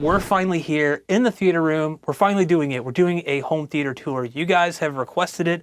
We're finally here in the theater room. We're finally doing it. We're doing a home theater tour. You guys have requested it.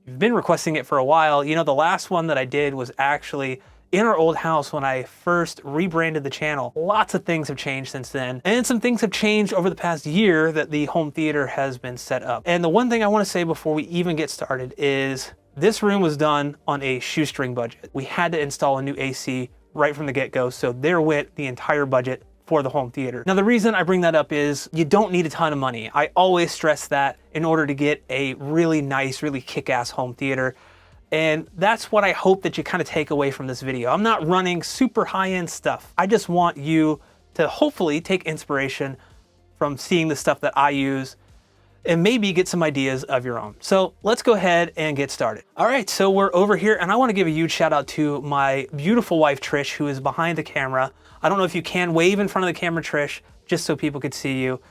You've been requesting it for a while. You know, the last one that I did was actually in our old house when I first rebranded the channel. Lots of things have changed since then. And some things have changed over the past year that the home theater has been set up. And the one thing I want to say before we even get started is this room was done on a shoestring budget. We had to install a new AC right from the get-go, so there went the entire budget for the home theater. Now, the reason I bring that up is you don't need a ton of money. I always stress that in order to get a really nice, really kick-ass home theater. And that's what I hope that you kind of take away from this video. I'm not running super high-end stuff. I just want you to hopefully take inspiration from seeing the stuff that I use and maybe get some ideas of your own. So let's go ahead and get started. All right, so we're over here, and I want to give a huge shout out to my beautiful wife, Trish, who is behind the camera. I don't know if you can wave in front of the camera, Trish, just so people could see you.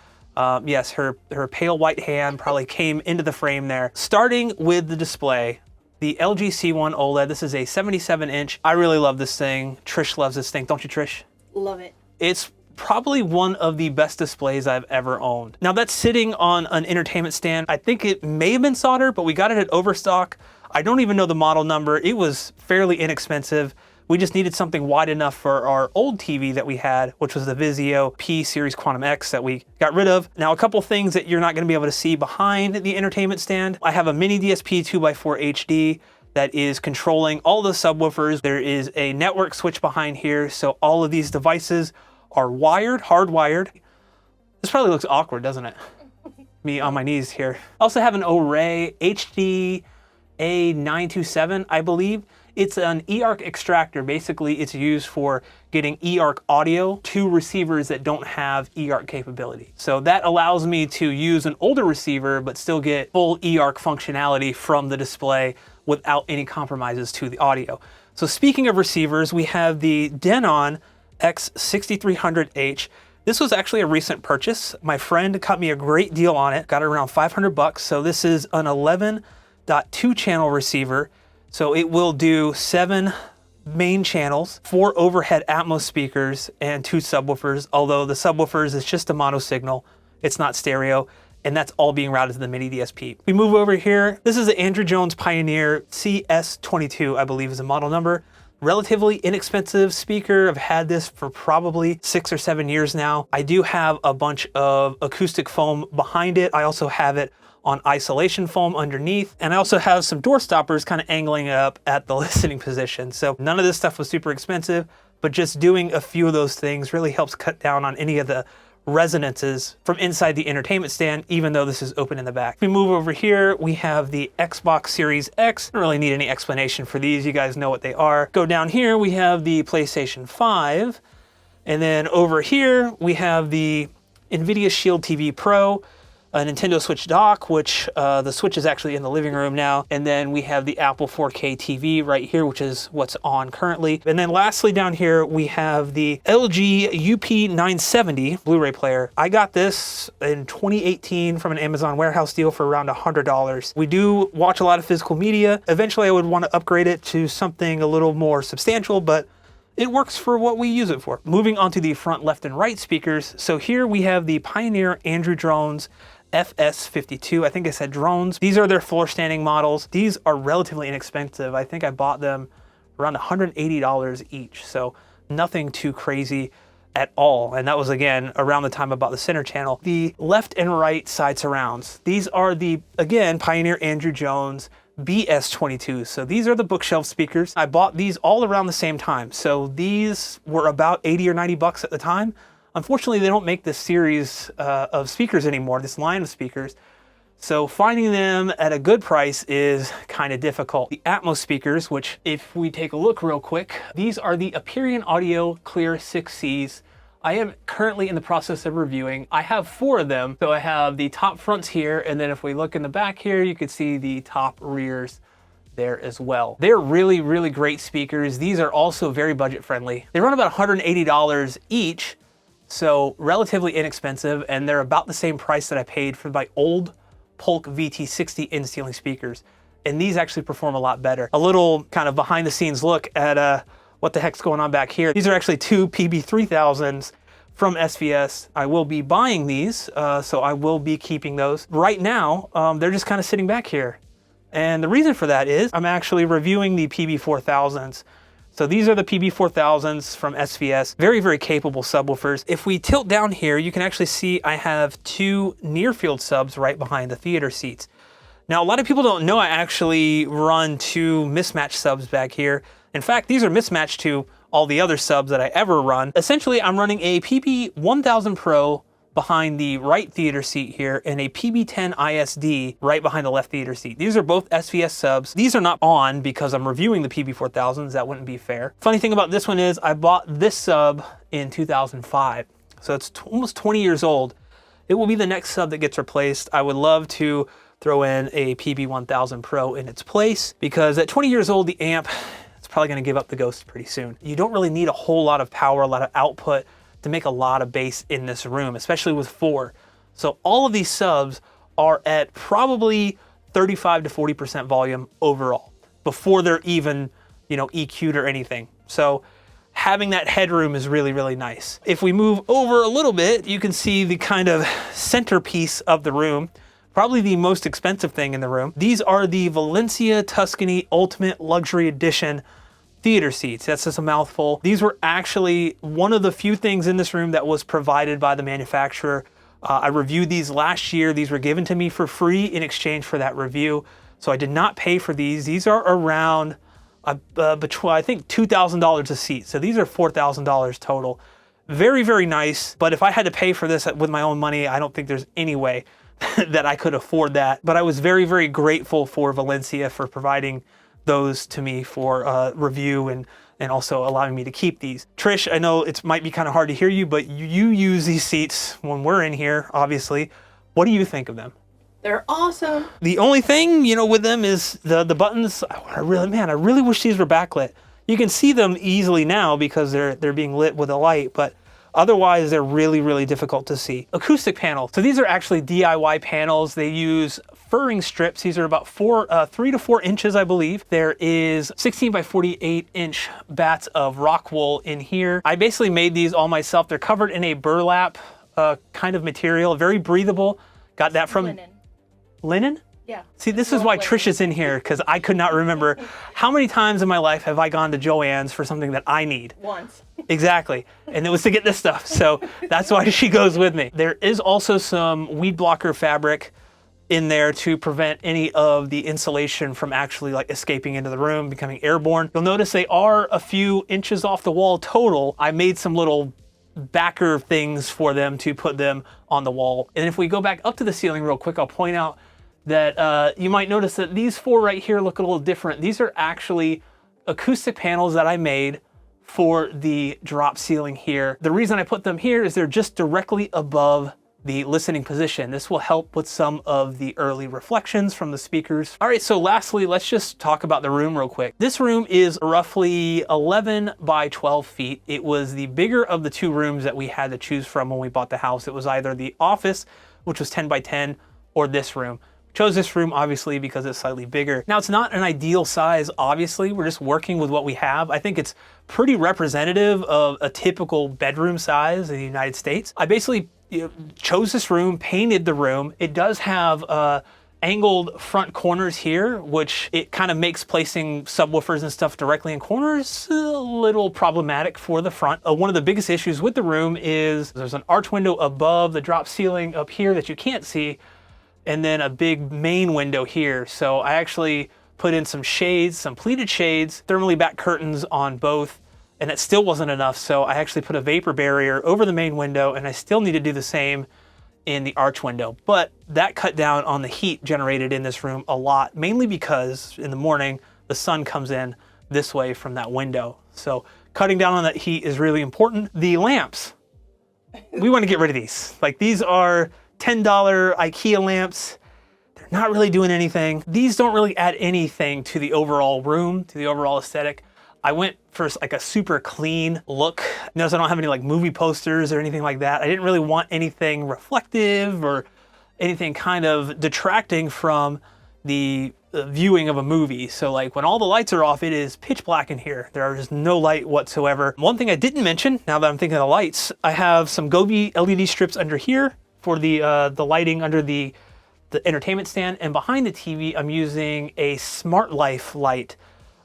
Yes, her pale white hand probably came into the frame there. Starting with the display, the LG C1 OLED. This is a 77-inch. I really love this thing. Trish loves this thing, don't you, Trish? Love it. It's probably one of the best displays I've ever owned. Now, that's sitting on an entertainment stand. I think it may have been soldered, but we got it at Overstock. I don't even know the model number. It was fairly inexpensive. We just needed something wide enough for our old TV that we had, which was the Vizio P Series Quantum X that we got rid of. Now, a couple things that you're not going to be able to see behind the entertainment stand. I have a mini DSP 2x4 HD that is controlling all the subwoofers. There is a network switch behind here, so all of these devices are wired, hardwired. This probably looks awkward, doesn't it? Me on my knees here. I also have an Array HD A927, I believe. It's an eARC extractor. Basically, it's used for getting eARC audio to receivers that don't have eARC capability. So that allows me to use an older receiver, but still get full eARC functionality from the display without any compromises to the audio. So speaking of receivers, we have the Denon X6300H. This was actually a recent purchase. My friend cut me a great deal on it. Got it around 500 bucks. So this is an 11.2 channel receiver. So it will do 7 main channels, 4 overhead Atmos speakers, and 2 subwoofers, although the subwoofers is just a mono signal. It's not stereo, and that's all being routed to the mini DSP. We move over here. This is the Andrew Jones Pioneer CS22, I believe is the model number. Relatively inexpensive speaker. I've had this for probably 6 or 7 years now. I do have a bunch of acoustic foam behind it. I also have it on isolation foam underneath. And I also have some door stoppers kind of angling it up at the listening position. So none of this stuff was super expensive, but just doing a few of those things really helps cut down on any of the resonances from inside the entertainment stand, even though this is open in the back. If we move over here, we have the Xbox Series X. I don't really need any explanation for these. You guys know what they are. Go down here, we have the PlayStation 5. And then over here, we have the NVIDIA Shield TV Pro, a Nintendo Switch dock, which the Switch is actually in the living room now. And then we have the Apple 4K TV right here, which is what's on currently. And then lastly down here, we have the LG UP970 Blu-ray player. I got this in 2018 from an Amazon warehouse deal for around $100. We do watch a lot of physical media. Eventually I would want to upgrade it to something a little more substantial, but it works for what we use it for. Moving on to the front left and right speakers. So here we have the Pioneer Andrew Jones FS52. I think I said drones. These are their floor standing models. These are relatively inexpensive. I think I bought them around $180 each. So nothing too crazy at all. And that was, again, around the time I bought the center channel. The left and right side surrounds. These are the, again, Pioneer Andrew Jones BS22. So these are the bookshelf speakers. I bought these all around the same time. So these were about 80 or 90 bucks at the time. Unfortunately, they don't make this series of speakers anymore, this line of speakers. So finding them at a good price is kind of difficult. The Atmos speakers, which if we take a look real quick, these are the Aperion Audio Clear 6Cs. I am currently in the process of reviewing. I have 4 of them. So I have the top fronts here, and then if we look in the back here, you can see the top rears there as well. They're really, really great speakers. These are also very budget friendly. They run about $180 each. So relatively inexpensive, and they're about the same price that I paid for my old Polk VT60 in-ceiling speakers. And these actually perform a lot better. A little kind of behind the scenes look at what the heck's going on back here. These are actually 2 PB3000s from SVS. I will be buying these, so I will be keeping those. Right now, they're just kind of sitting back here. And the reason for that is I'm actually reviewing the PB4000s. So these are the PB4000s from SVS, very, very capable subwoofers. If we tilt down here, you can actually see I have two near field subs right behind the theater seats. Now, a lot of people don't know I actually run two mismatched subs back here. In fact, these are mismatched to all the other subs that I ever run. Essentially, I'm running a PB1000 Pro behind the right theater seat here and a PB10 ISD right behind the left theater seat. These are both SVS subs. These are not on because I'm reviewing the PB4000s. That wouldn't be fair. Funny thing about this one is I bought this sub in 2005. So it's almost 20 years old. It will be the next sub that gets replaced. I would love to throw in a PB1000 Pro in its place because at 20 years old, the amp is probably gonna give up the ghost pretty soon. You don't really need a whole lot of power, a lot of output to make a lot of bass in this room, especially with 4. So all of these subs are at probably 35 to 40% volume overall before they're even, EQ'd or anything. So having that headroom is really, really nice. If we move over a little bit, you can see the kind of centerpiece of the room, probably the most expensive thing in the room. These are the Valencia Tuscany Ultimate Luxury Edition theater seats. That's just a mouthful. These were actually one of the few things in this room that was provided by the manufacturer. I reviewed these last year. These were given to me for free in exchange for that review. So I did not pay for these. These are around, between, I think, $2,000 a seat. So these are $4,000 total. Very, very nice. But if I had to pay for this with my own money, I don't think there's any way that I could afford that. But I was very, very grateful for Valencia for providing those to me for review and also allowing me to keep these. Trish, I know it might be kind of hard to hear you, but you use these seats when we're in here, obviously. What do you think of them? They're awesome. The only thing, with them is the buttons. I really wish these were backlit. You can see them easily now because they're being lit with a light, but otherwise, they're really, really difficult to see. Acoustic panels. So these are actually DIY panels. They use furring strips. These are about 3 to 4 inches, I believe. There is 16 by 48 inch bats of rock wool in here. I basically made these all myself. They're covered in a burlap kind of material, very breathable. Got that from linen. Linen? Yeah. See, this is why Trish is in here, because I could not remember how many times in my life have I gone to Joann's for something that I need. Once. Exactly. And it was to get this stuff. So that's why she goes with me. There is also some weed blocker fabric in there to prevent any of the insulation from actually escaping into the room, becoming airborne. You'll notice they are a few inches off the wall total. I made some little backer things for them to put them on the wall. And if we go back up to the ceiling real quick, I'll point out that you might notice that these 4 right here look a little different. These are actually acoustic panels that I made for the drop ceiling here. The reason I put them here is they're just directly above the listening position. This will help with some of the early reflections from the speakers. All right, so lastly, let's just talk about the room real quick. This room is roughly 11 by 12 feet. It was the bigger of the 2 rooms that we had to choose from when we bought the house. It was either the office, which was 10 by 10, or this room. Chose this room obviously because it's slightly bigger. Now it's not an ideal size, obviously. We're just working with what we have. I think it's pretty representative of a typical bedroom size in the United States. I basically chose this room, painted the room. It does have angled front corners here, which it kind of makes placing subwoofers and stuff directly in corners a little problematic for the front. One of the biggest issues with the room is there's an arch window above the drop ceiling up here that you can't see, and then a big main window here. So I actually put in some shades, some pleated shades, thermally back curtains on both, and it still wasn't enough. So I actually put a vapor barrier over the main window, and I still need to do the same in the arch window. But that cut down on the heat generated in this room a lot, mainly because in the morning, the sun comes in this way from that window. So cutting down on that heat is really important. The lamps, we want to get rid of these. These are $10 IKEA lamps. They're not really doing anything. These don't really add anything to the overall room, to the overall aesthetic. I went for a super clean look. Notice I don't have any movie posters or anything like that. I didn't really want anything reflective or anything kind of detracting from the viewing of a movie. So like when all the lights are off, it is pitch black in here. There is no light whatsoever. One thing I didn't mention, now that I'm thinking of the lights, I have some Gobi LED strips under here for the lighting under the entertainment stand, and behind the TV, I'm using a Smart Life light.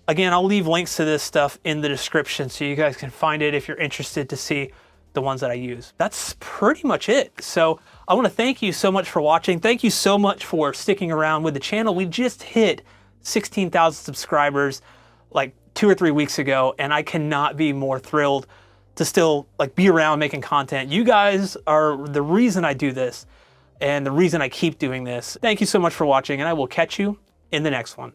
Again, I'll leave links to this stuff in the description so you guys can find it if you're interested to see the ones that I use. That's pretty much it. So I want to thank you so much for watching. Thank you so much for sticking around with the channel. We just hit 16,000 subscribers like 2 or 3 weeks ago, and I cannot be more thrilled to still like be around making content. You guys are the reason I do this and the reason I keep doing this. Thank you so much for watching, and I will catch you in the next one.